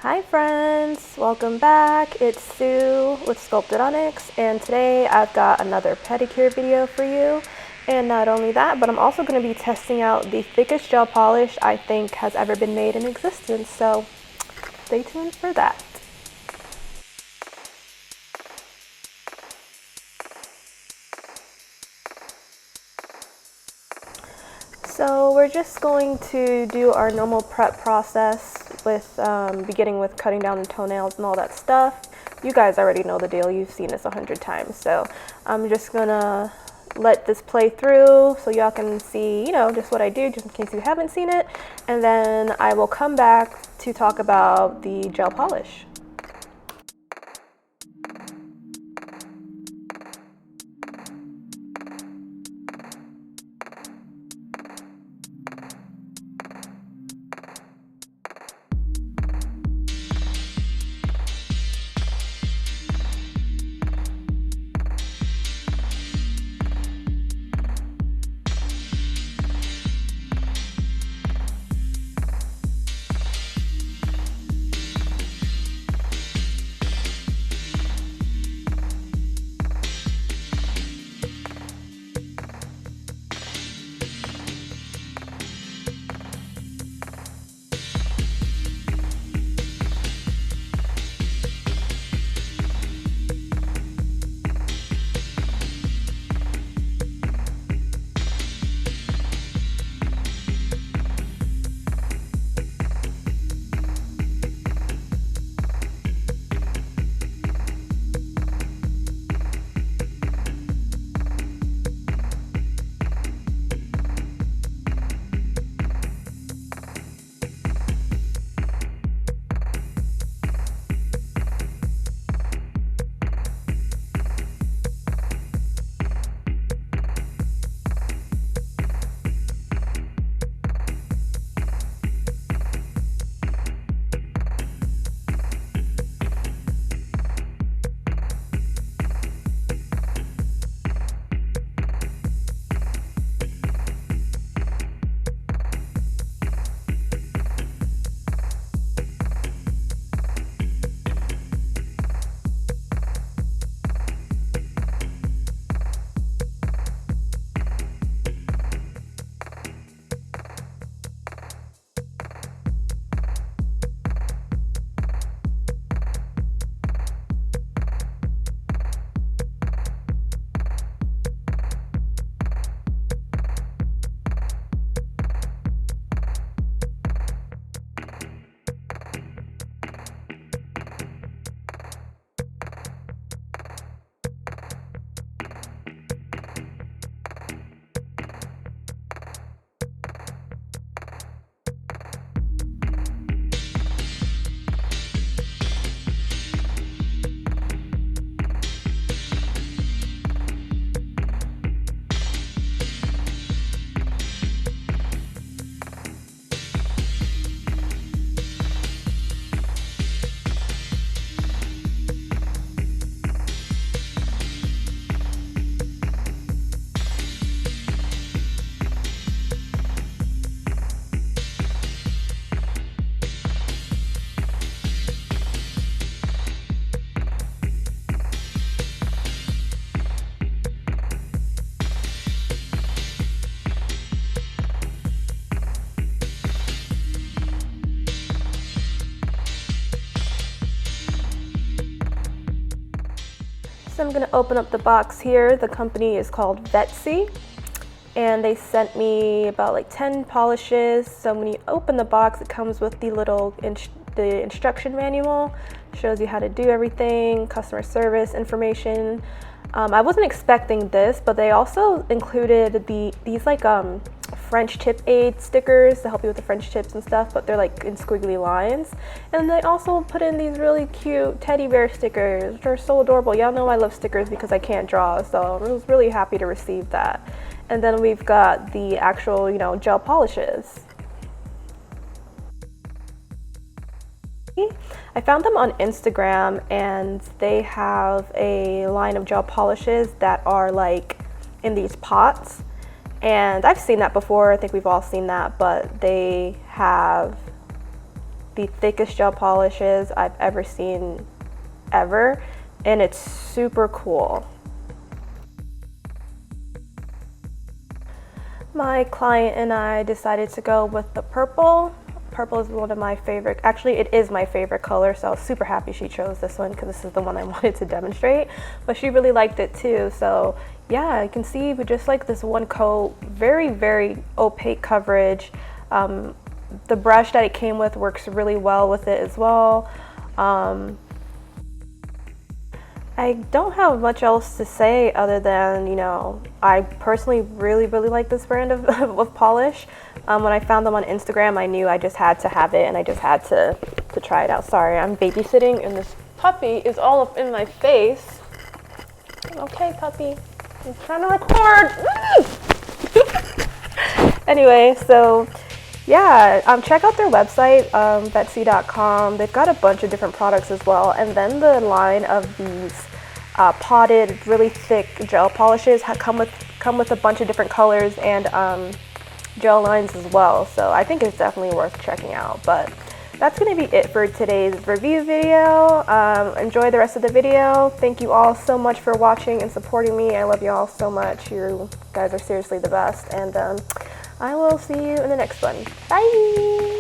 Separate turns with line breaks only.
Hi friends, welcome back. It's Sue with Sculpted and today I've got another pedicure video for you. And not only that, but I'm also going to be testing out the thickest gel polish I think has ever been made in existence, so stay tuned for that. So we're just going to do our normal prep process with beginning with cutting down the toenails and all that stuff. You guys already know the deal. You've seen this 100 times. So I'm just gonna let this play through so y'all can see, just what I do, just in case you haven't seen it. And then I will come back to talk about the gel polish. So I'm going to open up the box here. The company is called VETTSY, and they sent me about like 10 polishes. So when you open the box, it comes with the little the instruction manual. Shows you how to do everything, customer service information. I wasn't expecting this, but they also included these like French tip aid stickers to help you with the French tips and stuff, but they're like in squiggly lines. And they also put in these really cute teddy bear stickers, which are so adorable. Y'all know I love stickers because I can't draw, so I was really happy to receive that. And then we've got the actual, gel polishes. I found them on Instagram, and they have a line of gel polishes that are like in these pots. And I've seen that before. I think we've all seen that, but they have the thickest gel polishes I've ever seen ever, and it's super cool. My client and I decided to go with the purple. Purple is one of my favorite, actually it is my favorite color, so I was super happy she chose this one because this is the one I wanted to demonstrate, but she really liked it too. So yeah, you can see with just like this one coat, very, very opaque coverage. The brush that it came with works really well with it as well. I don't have much else to say other than, you know, I personally really, really like this brand of polish. When I found them on Instagram, I knew I just had to have it and I just had to try it out. Sorry, I'm babysitting and this puppy is all up in my face. Okay, puppy, I'm trying to record. Anyway, so yeah, check out their website, VETTSY.com. They've got a bunch of different products as well. And then the line of these potted, really thick gel polishes come with a bunch of different colors and gel lines as well. So I think it's definitely worth checking out. But that's going to be it for today's review video. Enjoy the rest of the video. Thank you all so much for watching and supporting me. I love you all so much. You guys are seriously the best. And I will see you in the next one. Bye!